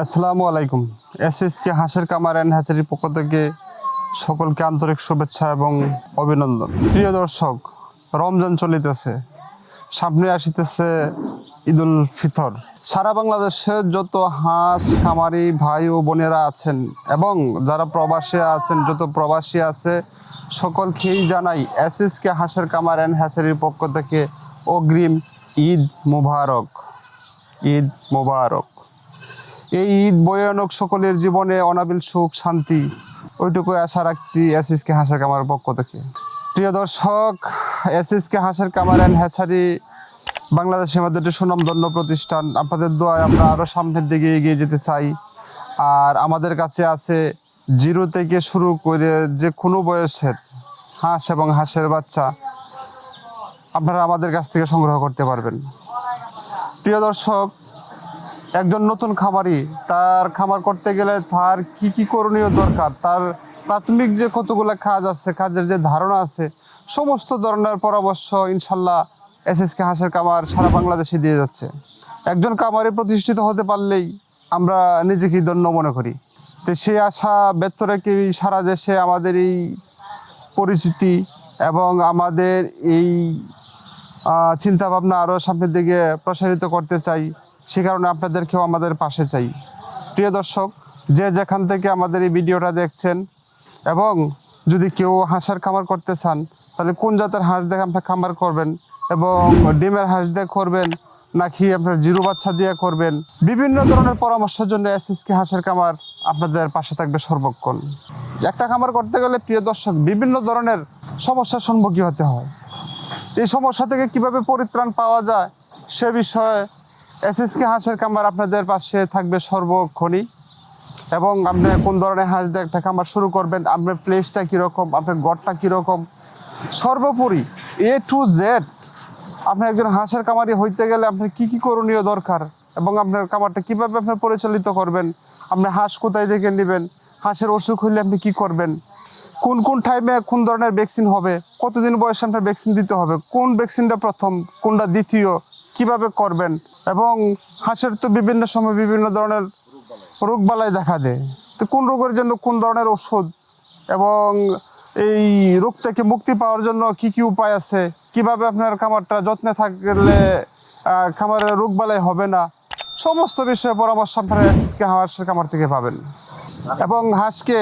আসসালামু আলাইকুম। এসএসকে হাঁসের কামার অ্যান্ড হ্যাচারির পক্ষ থেকে সকলকে আন্তরিক শুভেচ্ছা এবং অভিনন্দন। প্রিয় দর্শক, রমজান চলিতেছে, সামনে আসিতেছে ঈদুল ফিতর। সারা বাংলাদেশে যত হাঁস খামারি ভাই ও বোনেরা আছেন এবং যারা প্রবাসী আছেন, যত প্রবাসী আছে সকলকেই জানাই এসএসকে হাঁসের কামার অ্যান্ড হ্যাচারির পক্ষ থেকে অগ্রিম ঈদ মুবারক। ঈদ মুবারক। এই ঈদ বয়ে আনুক সকলের জীবনে অনাবিল সুখ শান্তি, ওইটুকু আশা রাখছি এসএসকে হাঁসের কামারের পক্ষ থেকে। প্রিয় দর্শক, এসএসকে হাঁসের কামার অ্যান্ড হ্যাচারি বাংলাদেশের মধ্যে একটি সুনামধন্য প্রতিষ্ঠান। আপনাদের দোয়ায় আমরা আরও সামনের দিকে এগিয়ে যেতে চাই। আর আমাদের কাছে আছে 0 থেকে শুরু করে যে কোনো বয়সের হাঁস এবং হাঁসের বাচ্চা আপনারা আমাদের কাছ থেকে সংগ্রহ করতে পারবেন। প্রিয় দর্শক, একজন নতুন খামারি তার খামার করতে গেলে তার কি করণীয় দরকার, তার প্রাথমিক যে কতগুলো কাজ আছে, কাজের যে ধারণা আছে, সমস্ত ধরনের পরামর্শ ইনশাল্লাহ এসএসকে হাঁসের কামার সারা বাংলাদেশে দিয়ে যাচ্ছে। একজন খামারি প্রতিষ্ঠিত হতে পারলেই আমরা নিজেকেই ধন্য মনে করি। তো সেই আশা ব্যর্থ রেখে সারা দেশে আমাদের এই পরিচিতি এবং আমাদের এই চিন্তাভাবনা আরও সামনের দিকে প্রসারিত করতে চাই। সে কারণে আপনাদেরকেও আমাদের পাশে চাই। প্রিয় দর্শক, যে যেখান থেকে আমাদের এই ভিডিওটা দেখছেন এবং যদি কেউ হাঁসের খামার করতে চান, তাহলে কোন জাতের হাঁস দেখে আপনার খামার করবেন এবং ডিমের হাঁস দিয়ে করবেন নাকি আপনার জিরো বাচ্চা দিয়ে করবেন, বিভিন্ন ধরনের পরামর্শের জন্য এসএসকে হাঁসের খামার আপনাদের পাশে থাকবে সর্বক্ষণ। একটা খামার করতে গেলে প্রিয় দর্শক বিভিন্ন ধরনের সমস্যার সম্মুখীন হতে হয়। এই সমস্যা থেকে কিভাবে পরিত্রাণ পাওয়া যায় সে বিষয়ে এসএসকে হাঁসের খামার আপনাদের পাশে থাকবে সর্বক্ষণই। এবং আপনি কোন ধরনের হাঁস দিয়ে একটা খামার শুরু করবেন, আপনার প্লেসটা কীরকম, আপনার ঘরটা কীরকম, সর্বোপরি A to Z আপনার একজন হাঁসের খামারি হইতে গেলে আপনার কি করণীয় দরকার এবং আপনার খামারটা কীভাবে আপনার পরিচালিত করবেন, আপনি হাঁস কোথায় থেকে নেবেন, হাঁসের অসুখ হইলে আপনি কী করবেন, কোন টাইমে কোন ধরনের ভ্যাকসিন হবে, কতদিন বয়সে আপনার ভ্যাকসিন দিতে হবে, কোন ভ্যাকসিনটা প্রথম, কোনটা দ্বিতীয়, কিভাবে করবেন। এবং হাঁসের তো বিভিন্ন সময় বিভিন্ন ধরনের রোগবালাই দেখা দেয়, তো কোন রোগের জন্য কোন ধরনের ওষুধ এবং এই রোগ থেকে মুক্তি পাওয়ার জন্য কি উপায় আছে, কিভাবে আপনার খামারটা যত্নে থাকলে খামারের রোগবালাই হবে না, সমস্ত বিষয়ে পরামর্শ আপনারা এসএসকে হাঁসের খামার থেকে পাবেন। এবং হাঁসকে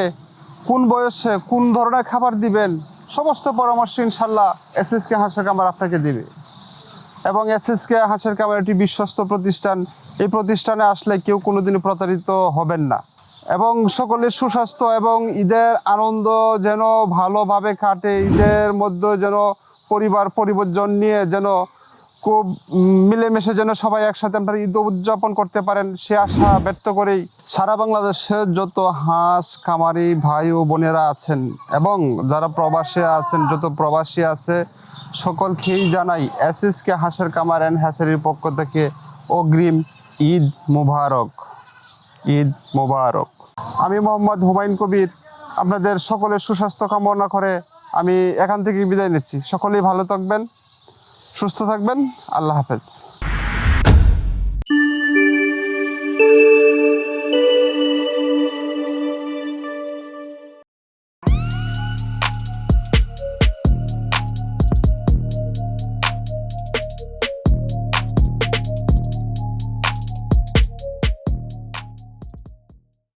কোন বয়সে কোন ধরনের খাবার দিবেন সমস্ত পরামর্শ ইনশাল্লাহ এসএসকে হাঁসের খামার আপনাকে দিবে। এবং এসএসকে হাঁসের খামার একটি বিশ্বস্ত প্রতিষ্ঠান। এই প্রতিষ্ঠানে আসলে কেউ কোনোদিনই প্রতারিত হবেন না। এবং সকলের সুস্বাস্থ্য এবং ঈদের আনন্দ যেন ভালোভাবে কাটে, ঈদের মধ্যে যেন পরিবর্জন নিয়ে যেন খুব মিলেমিশে যেন সবাই একসাথে আমরা ঈদ উদযাপন করতে পারেন, সে আশা ব্যক্ত করেই সারা বাংলাদেশের যত হাঁস খামারি ভাই ও বোনেরা আছেন এবং যারা প্রবাসী আছেন, যত প্রবাসী আছে সকলকেই জানাই এসএসকে হাঁসের কামার অ্যান্ড হ্যাচারির পক্ষ থেকে অগ্রিম ঈদ মুবারক। ঈদ মুবারক। আমি মোহাম্মদ হুমায়ুন কবির আপনাদের সকলের সুস্বাস্থ্য কামনা করে আমি এখান থেকে বিদায় নিচ্ছি। সকলেই ভালো থাকবেন, সুস্থ থাকবেন। আল্লাহ হাফেজ।